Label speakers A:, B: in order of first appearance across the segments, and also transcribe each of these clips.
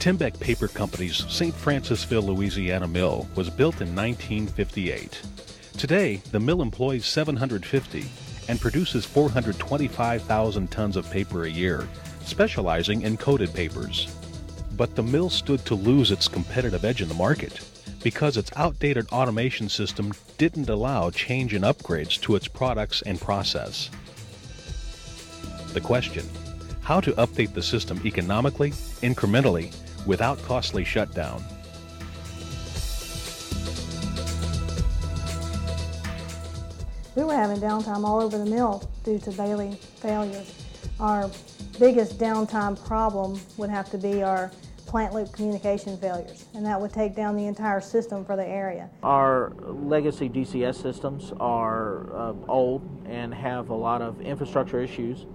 A: Tembec Paper Company's St. Francisville, Louisiana mill was built in 1958. Today, the mill employs 750 and produces 425,000 tons of paper a year, specializing in coated papers. But the mill stood to lose its competitive edge in the market because its outdated automation system didn't allow change and upgrades to its products and process. The question: how to update the system economically, incrementally, without costly shutdown.
B: We were having downtime all over the mill due to Bailey failures. Our biggest downtime problem would have to be our plant loop communication failures, and that would take down the entire system for the area.
C: Our legacy DCS systems are old and have a lot of infrastructure issues.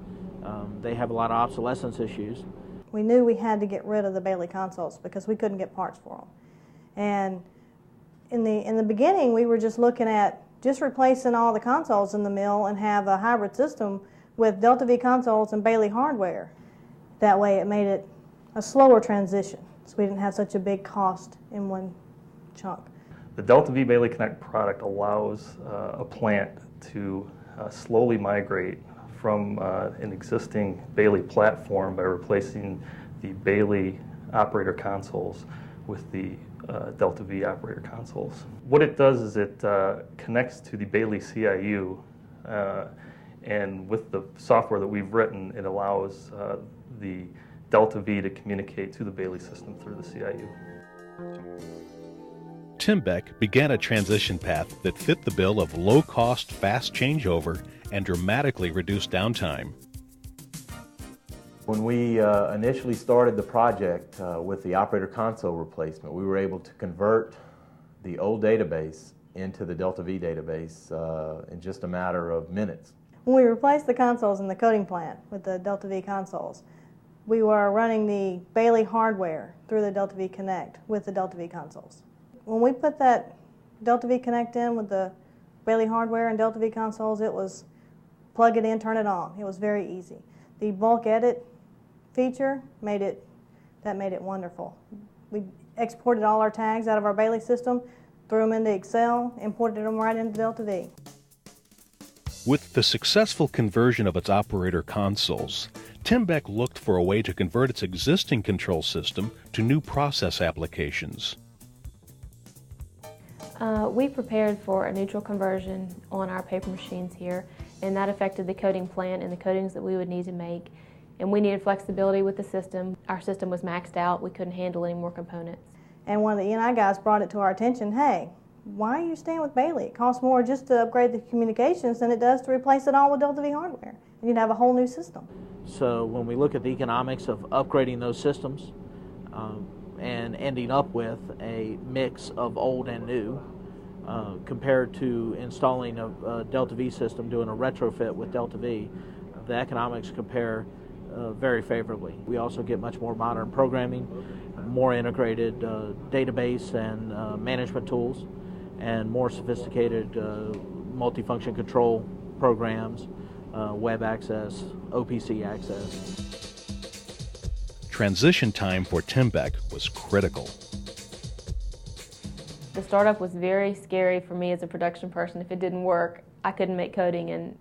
C: They have a lot of obsolescence issues.
B: We knew we had to get rid of the Bailey consoles because we couldn't get parts for them. And in the beginning, we were just looking at just replacing all the consoles in the mill and have a hybrid system with DeltaV consoles and Bailey hardware. That way it made it a slower transition, so we didn't have such a big cost in one chunk.
D: The DeltaV Bailey Connect product allows a plant to slowly migrate from an existing Bailey platform by replacing the Bailey operator consoles with the DeltaV operator consoles. What it does is it connects to the Bailey CIU, and with the software that we've written, it allows the DeltaV to communicate to the Bailey system through the CIU.
A: Tembec began a transition path that fit the bill of low-cost, fast changeover and dramatically reduced downtime.
E: When we initially started the project with the operator console replacement, we were able to convert the old database into the DeltaV database in just a matter of minutes.
B: When we replaced the consoles in the coating plant with the DeltaV consoles, we were running the Bailey hardware through the DeltaV Connect with the DeltaV consoles. When we put that DeltaV Connect in with the Bailey hardware and DeltaV consoles, it was plug it in, turn it on. It was very easy. The bulk edit feature made it wonderful. We exported all our tags out of our Bailey system, threw them into Excel, imported them right into DeltaV.
A: With the successful conversion of its operator consoles, Tembec looked for a way to convert its existing control system to new process applications.
F: We prepared for a neutral conversion on our paper machines here, and that affected the coating plant and the coatings that we would need to make. And we needed flexibility with the system. Our system was maxed out. We couldn't handle any more components.
B: And one of the E&I guys brought it to our attention, hey, why are you staying with Bailey? It costs more just to upgrade the communications than it does to replace it all with DeltaV hardware. And you'd have a whole new system.
C: So when we look at the economics of upgrading those systems and ending up with a mix of old and new, compared to installing a DeltaV system, doing a retrofit with DeltaV, the economics compare very favorably. We also get much more modern programming, more integrated database and management tools, and more sophisticated multifunction control programs, web access, OPC access.
A: Transition time for Tembec was critical.
F: The startup was very scary for me as a production person. If it didn't work, I couldn't make coating and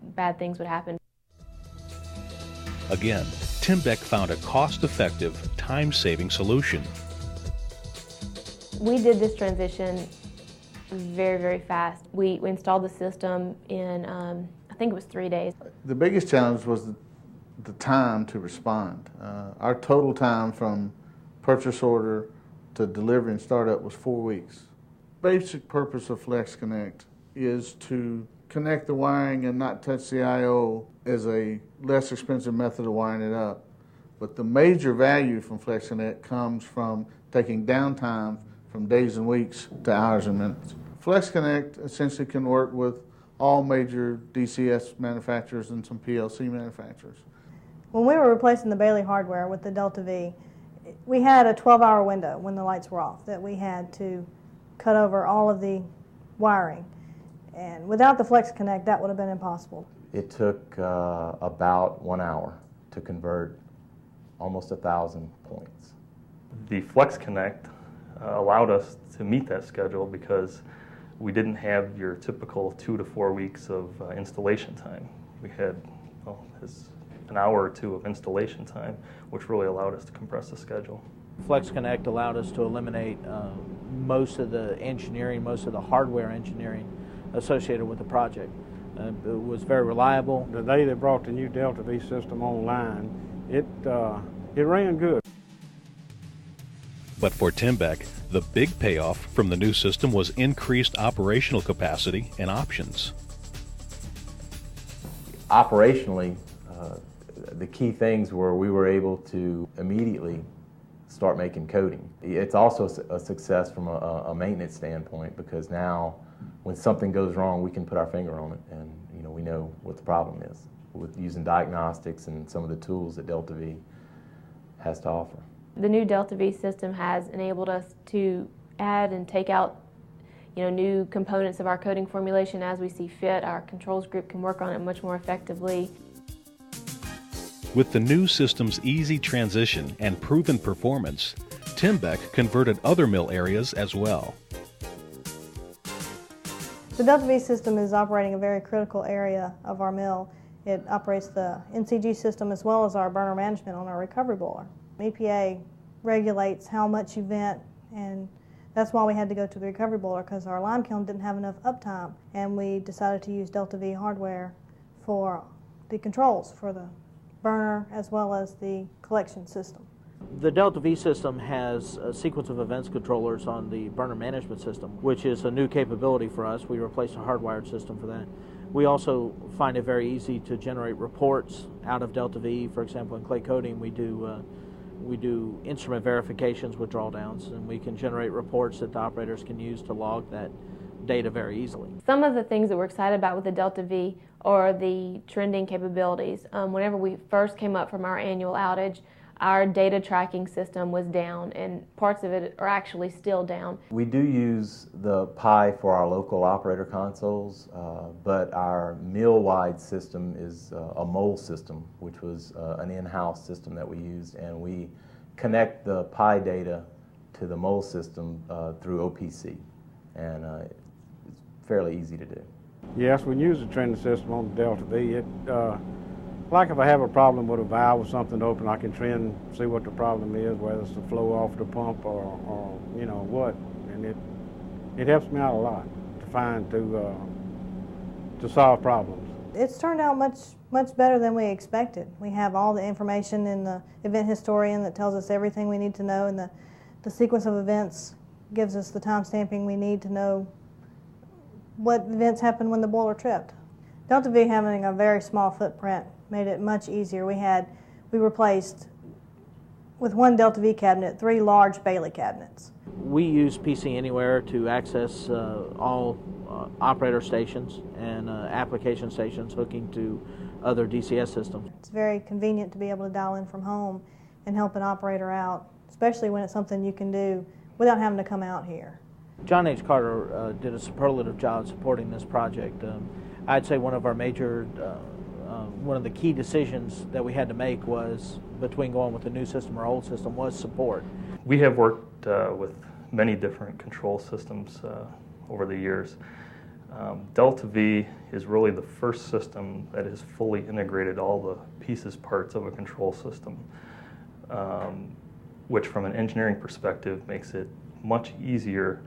F: bad things would happen.
A: Again, Tembec found a cost-effective, time-saving solution.
F: We did this transition very, very fast. We installed the system in, I think it was 3 days.
G: The biggest challenge was the time to respond. Our total time from purchase order to delivery and startup was 4 weeks. Basic purpose of FlexConnect is to connect the wiring and not touch the I/O as a less expensive method of wiring it up. But the major value from FlexConnect comes from taking downtime from days and weeks to hours and minutes. FlexConnect essentially can work with all major DCS manufacturers and some PLC manufacturers.
B: When we were replacing the Bailey hardware with the DeltaV, we had a 12-hour window when the lights were off that we had to cut over all of the wiring. And without the FlexConnect, that would have been impossible.
E: It took about 1 hour to convert almost 1,000 points.
D: The FlexConnect allowed us to meet that schedule because we didn't have your typical 2 to 4 weeks of installation time. We had an hour or two of installation time, which really allowed us to compress the schedule.
C: FlexConnect allowed us to eliminate most of the engineering, most of the hardware engineering associated with the project. It was very reliable.
H: The day they brought the new DeltaV system online, it ran good.
A: But for Tembec, the big payoff from the new system was increased operational capacity and options.
E: Operationally, the key things were we were able to immediately start making coding. It's also a success from a maintenance standpoint, because now when something goes wrong, we can put our finger on it, and we know what the problem is with using diagnostics and some of the tools that DeltaV has to offer.
F: The new DeltaV system has enabled us to add and take out new components of our coding formulation as we see fit. Our controls group can work on it much more effectively.
A: With the new system's easy transition and proven performance, Tembec converted other mill areas as well.
B: The DeltaV system is operating a very critical area of our mill. It operates the NCG system as well as our burner management on our recovery boiler. EPA regulates how much you vent, and that's why we had to go to the recovery boiler, because our lime kiln didn't have enough uptime, and we decided to use DeltaV hardware for the controls for the burner as well as the collection system.
C: The DeltaV system has a sequence of events controllers on the burner management system, which is a new capability for us. We replaced a hardwired system for that. We also find it very easy to generate reports out of DeltaV. For example, in clay coating, we do instrument verifications with drawdowns, and we can generate reports that the operators can use to log that data very easily.
F: Some of the things that we're excited about with the DeltaV are the trending capabilities. Whenever we first came up from our annual outage, our data tracking system was down, and parts of it are actually still down.
E: We do use the Pi for our local operator consoles, but our mill-wide system is a mole system, which was an in-house system that we used, and we connect the Pi data to the mole system through OPC, and it's fairly easy to do.
H: Yes, we use the trending system on the DeltaV. Like if I have a problem with a valve or something open, I can trend, see what the problem is, whether it's the flow off the pump or what, and it helps me out a lot to solve problems.
B: It's turned out much better than we expected. We have all the information in the event historian that tells us everything we need to know, and the sequence of events gives us the time stamping we need to know what events happened when the boiler tripped. DeltaV having a very small footprint made it much easier. We replaced, with one DeltaV cabinet, 3 large Bailey cabinets.
C: We use PC Anywhere to access all operator stations and application stations hooking to other DCS systems.
B: It's very convenient to be able to dial in from home and help an operator out, especially when it's something you can do without having to come out here.
C: John H. Carter did a superlative job supporting this project. I'd say one of our major one of the key decisions that we had to make was between going with the new system or old system was support.
D: We have worked with many different control systems over the years. DeltaV is really the first system that has fully integrated all the pieces, parts of a control system, which from an engineering perspective makes it much easier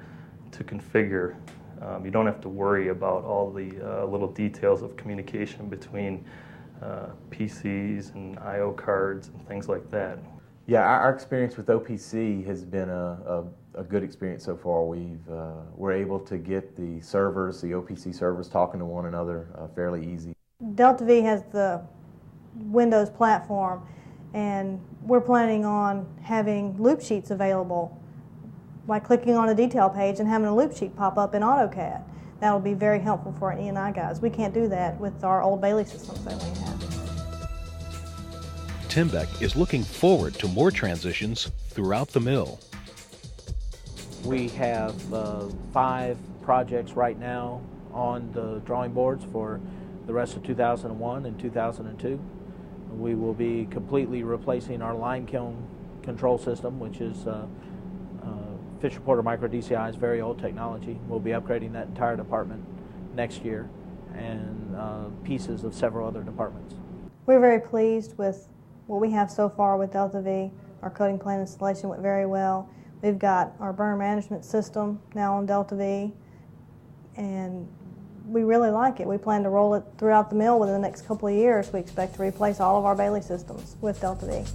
D: to configure. You don't have to worry about all the little details of communication between PCs and I/O cards and things like that.
E: Yeah, our experience with OPC has been a good experience so far. We're able to get the servers, the OPC servers, talking to one another fairly easy.
B: DeltaV has the Windows platform, and we're planning on having loop sheets available by clicking on a detail page and having a loop sheet pop up in AutoCAD. That will be very helpful for our E&I guys. We can't do that with our old Bailey systems that we have.
A: Tembec is looking forward to more transitions throughout the mill.
C: We have 5 projects right now on the drawing boards for the rest of 2001 and 2002. We will be completely replacing our lime kiln control system, which is Fisher Porter Micro DCI's very old technology. We'll be upgrading that entire department next year, and pieces of several other departments.
B: We're very pleased with what we have so far with DeltaV. Our coating plant installation went very well. We've got our burn management system now on DeltaV, and we really like it. We plan to roll it throughout the mill within the next couple of years. We expect to replace all of our Bailey systems with DeltaV.